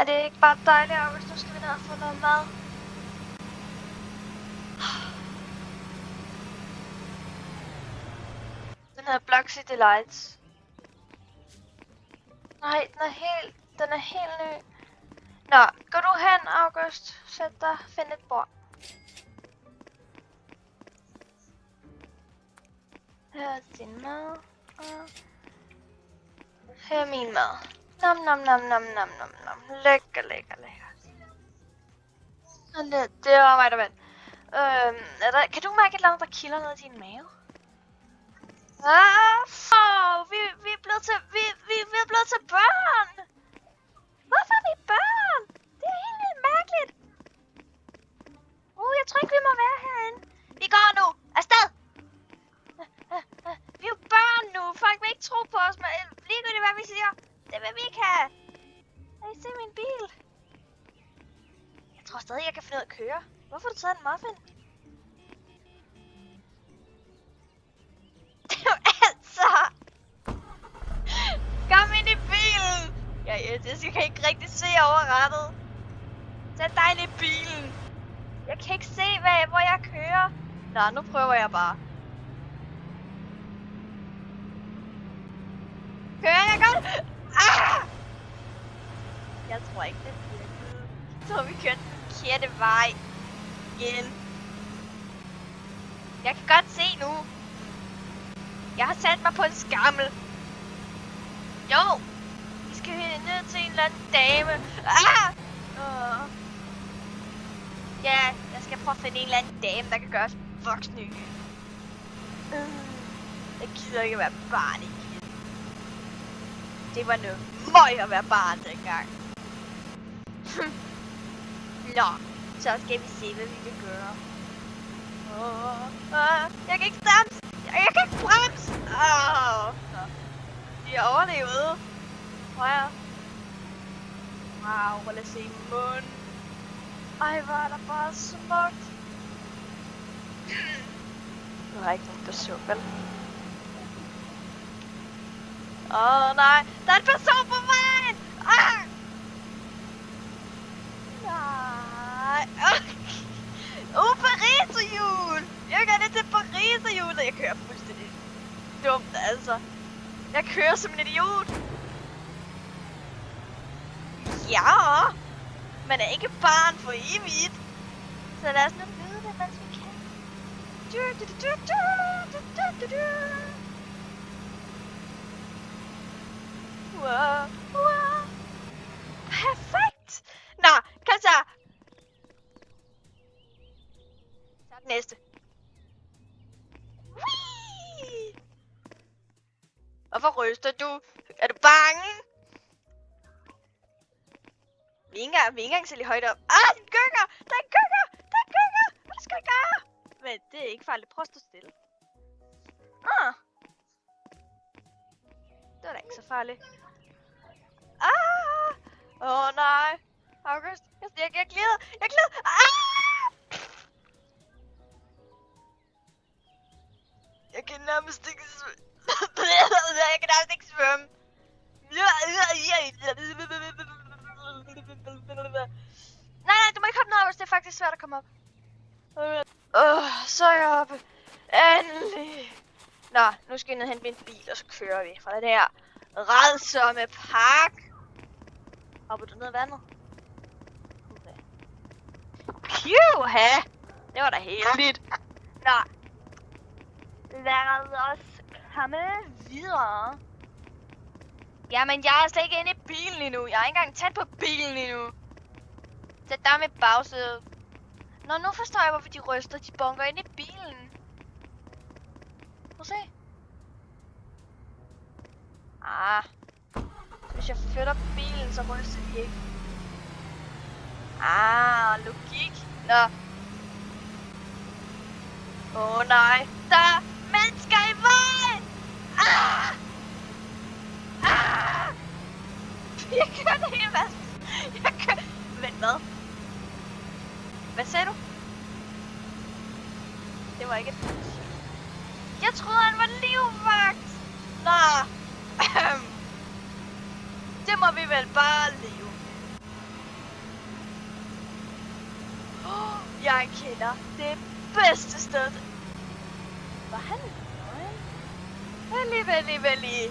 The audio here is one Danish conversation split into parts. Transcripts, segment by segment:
Er det ikke bare dejligt, August? Nu skal vi ned og få noget mad. Den hedder Bloxy Delights. Nej, den er helt ny. Nå, gå du hen, August. Sæt dig, find et bord. Her er din mad. Her er min mad. Nom nom nom nom nom nom nom. Lækker, lækker, lækker. Det var mig, der vandt. Kan du mærke et eller andet, der kilder ned i din mave? Vi er blevet til børn! Hvorfor er vi børn? Det er helt vildt mærkeligt. Jeg tror ikke, vi må være herinde. Vi går nu. Afsted! Vi er jo børn nu. Folk vil ikke tro på os, men ligegyldigt hvad vi siger. Det vil vi ikke have. Kan I se min bil? Jeg tror stadig, jeg kan finde ud af at køre. Hvorfor har du taget en muffin? Det er jo altså... Kom ind i bilen! Jeg kan ikke rigtig se over rattet. Sæt dig ind i bilen. Jeg kan ikke se, hvor jeg kører. Nå, nu prøver jeg bare. Kører jeg godt? Jeg tror ikke, det virkede. Jeg tror, vi kørte den forkerte vej. Igen. Jeg kan godt se nu. Jeg har sat mig på en skammel. Jo. Vi skal ned til en eller anden dame. Ja, jeg skal prøve at finde en eller anden dame, der kan gøre os voksne. Jeg gider ikke at være barn igen. Det var noget møg at være barn dengang. Nå, så skal vi se, hvad vi kan gøre. Jeg kan ikke bremse. Jeg kan ikke bremse. De har overlevet. Wow, lad os se munden. Ej, hvor er der bare smukt. Nu har ikke nogen, der så vel. Nej, der er en person på vejen. Nej. Pariserhjul. Jeg gør det til Pariserhjul, og jeg kører fuldstændig dumt, altså. Jeg kører som en idiot. Ja. Man er ikke barn for evigt. Så lad os nu vide det, mens vi kan. Wow. Perfekt. Nå, kom så. Så den næste. Whee! Hvorfor ryster du? Er du bange? Vi er ikke engang så lige højt op. Den gynger! Der er en gynger! Der er en gynger! Hvad skal vi gøre? Men det er ikke farligt. Prøv at stå stille. Det var da ikke så farligt. Nej. August. Jeg glider. Jeg kan nærmest ikke svømme. Nej, du må ikke hoppe ned, August. Det er faktisk svært at komme op. Så er jeg oppe. Endelig. Nå, nu skal vi ned og hente min bil, og så kører vi fra det her rædsomme park. Hopper du ned ad vandet? Pjuha! Det var da heldigt. Nå. Lad os komme videre. Jamen, jeg er slet ikke inde i bilen endnu. Jeg er ikke engang tæt på bilen endnu. Sæt dig med bagsædet. Nå, nu forstår jeg, hvorfor de ryster. De bunker ind i bilen. Prøv at se. Hvis jeg flytter bilen, så ryster de ikke. Logik. Nå. Nej. Der er mennesker i vejen! Jeg kører det hele masse. Vent, hvad? Hvad sagde du? Det var ikke et... Jeg troede, han var livvagt! Nå. Det må vi vel bare leve. jeg kender. Det bedste sted. Var han nøgen? Vældig.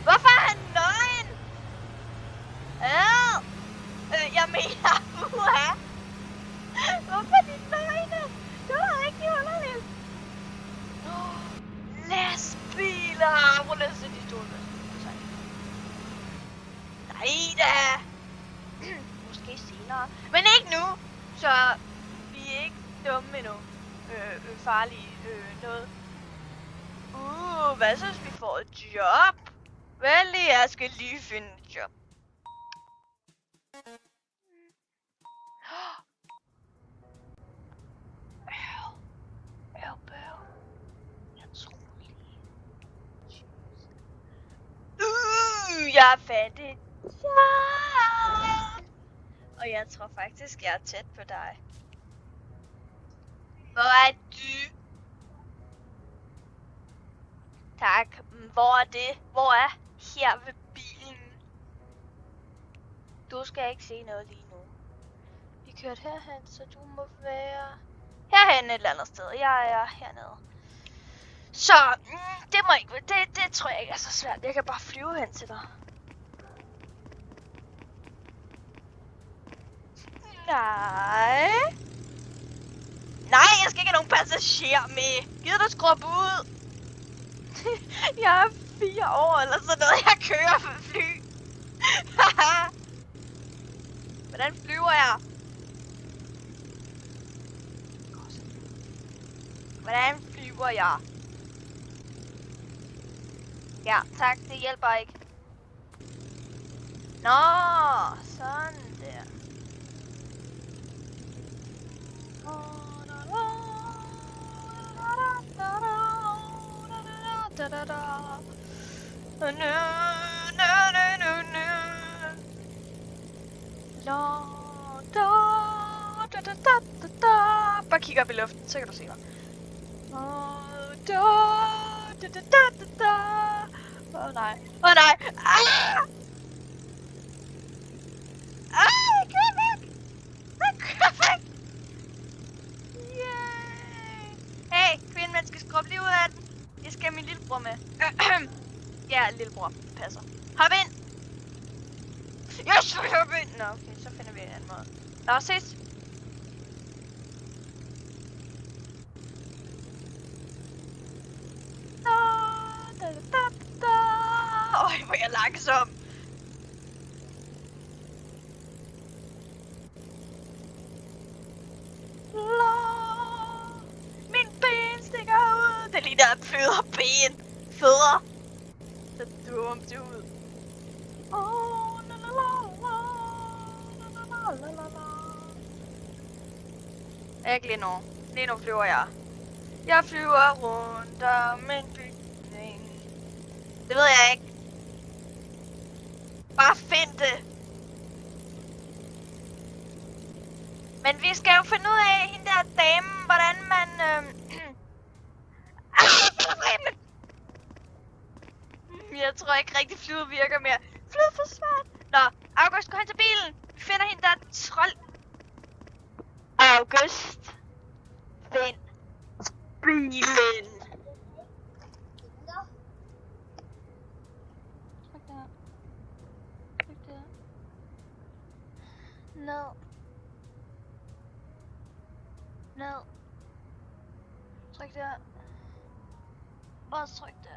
Hvorfor er han nøgen? Jeg mener, uha. Hvorfor er de nøgne? Det var rigtig underligt. Lastbiler. Prøv at se de store lastbiler. Nej da. Måske senere. Men ikke nu. Så vi er ikke dumme endnu. Farlige noget. Hvad så hvis vi får et job? Vældig, jeg skal lige finde et job. Jeg tror lige. Jeg er fattig. Ja. Og jeg tror faktisk, jeg er tæt på dig. Hvor er du? Tak. Hvor er det? Hvor er? Her ved bilen. Du skal ikke se noget lige nu. Vi kørte herhen, så du må være herhen et eller andet sted. Jeg er hernede. Så, det må ikke. Det tror jeg ikke er så svært. Jeg kan bare flyve hen til dig. Nej. Nej, jeg skal ikke have nogen passager med. Gider du skubbe ud? Jeg er 4 år eller sådan noget. Jeg kører for fly. Hvordan flyver jeg? Hvordan flyver jeg? Ja, tak. Det hjælper ikke. Nå, sådan der. Bare kig op i luften, så kan du se mig. Åh nej. Åh nej. Jeg kører væk. Jeg kører væk. Yay. Hey, kvinden, man skal skrubbe lige ud af den. Jeg skal have min lillebror med. Ja, lillebror. Passer. Hop ind. Jeg skal hoppe ind. Nå, okay, så finder vi en anden måde. Lad os ses. Øj, hvor er jeg langsom. Min ben stikker ud. Det ligner en føderben. Fødder. Så dumt ud. Ikke lige nu. Lige nu flyver jeg. Jeg flyver rundt om en bygning. Det ved jeg ikke. Bare find det. Men vi skal jo finde ud af, hende der dame, hvordan man... Jeg tror ikke rigtig flyet virker mere. Flyet forsvandt. Nå, August, gå hen til bilen. Vi finder hende der trold. August. Find bilen. Tryk der. Tryk der. Ned. Ned. Tryk der. Bare tryk der.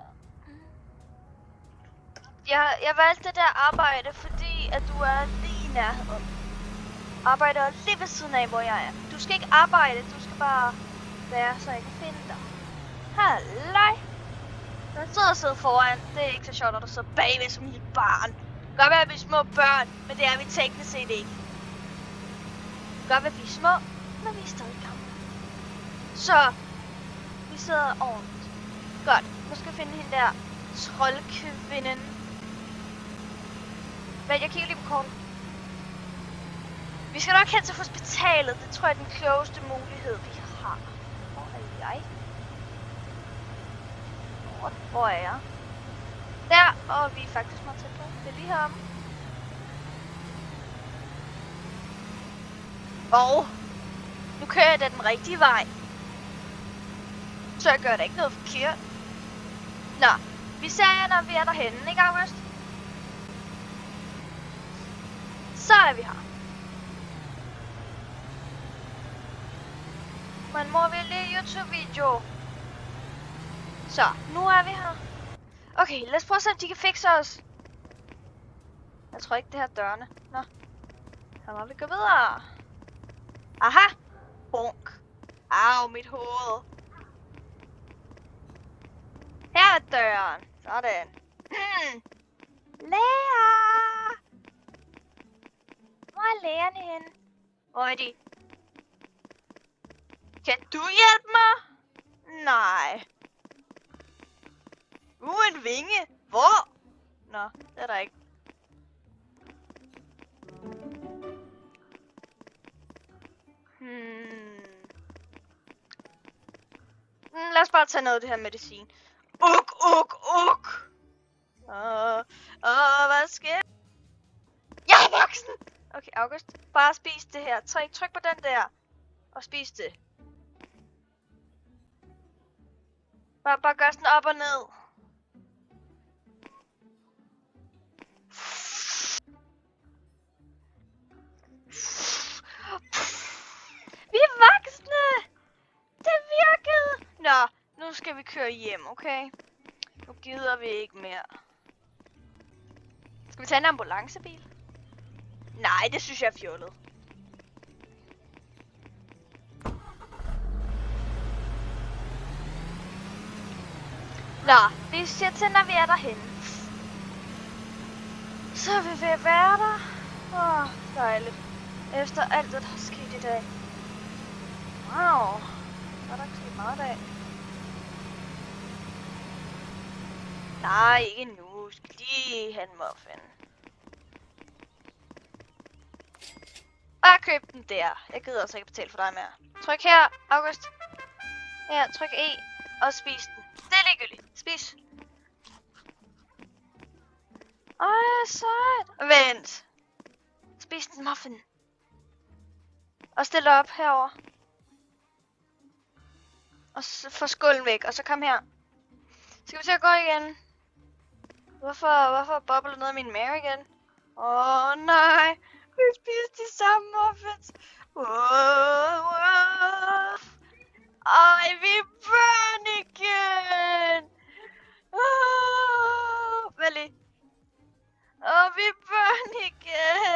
Jeg valgte det der arbejde, fordi at du er lige i nærheden. Arbejder lige ved siden af, hvor jeg er. Du skal ikke arbejde, du skal bare være, så jeg kan finde dig. Halløj. Jeg sidder foran. Det er ikke så sjovt, når du sidder bagved som et barn. Det kan godt være, at vi er små børn, men det er vi teknisk set ikke. Det kan godt være, at vi er små, men vi er stadig gamle. Så, vi sidder ordentligt. Godt, nu skal vi finde hende der troldkvinden. Men jeg kigger lige på kortet. Vi skal nok hen til hospitalet. Det tror jeg er den klogeste mulighed, vi har. Hvor er jeg? Hvor er jeg? Der, og vi er faktisk meget tæt på. Det er lige heromme. Nu kører jeg da den rigtige vej. Så jeg gør da ikke noget forkert. Nå, vi ser, når vi er derhenne, ikke August? Så er vi her. Men må vi lige YouTube-video? Så, nu er vi her. Okay, lad os prøve at se, om de kan fikse os. Jeg tror ikke, det her dørene. Nå. Så må vi gå videre. Aha! Bonk. Au, mit hoved. Her er døren. Sådan. Lærer! Hvor er lærerne henne? Hvor er de? Kan du hjælpe mig? Nej. En vinge. Hvor? Nå, det er der ikke. Lad os bare tage noget af det her medicin. Uk. Hvad sker? Jeg er voksen! Okay, August. Bare spis det her. Tryk på den der. Og spis det. Bare gør sådan op og ned. Vi er voksne! Det virkede! Nå, nu skal vi køre hjem, okay? Nu gider vi ikke mere. Skal vi tage en ambulancebil? Nej, det synes jeg er fjollet. Nå, vi ser til, når vi er derhenne. Så er vi ved at være der. Dejligt. Efter alt det, der er sket i dag. Wow. Der er der ikke sket meget i dag. Nej, ikke nu. Skal lige have en muffin. Bare køb den der. Jeg gider altså ikke betale for dig mere. Tryk her, August. Her, tryk E. Og spis den. Det er ligegyldigt. Spis. Sejt. Vent. Spis den muffin. Og stil dig op herover. Og få skålen væk. Og så kom her. Skal vi til at gå igen? Hvorfor bobler noget af min mave igen? Nej. Vi spiste de samme muffins. Vi er børn igen. Vel lige. Vi er børn igen.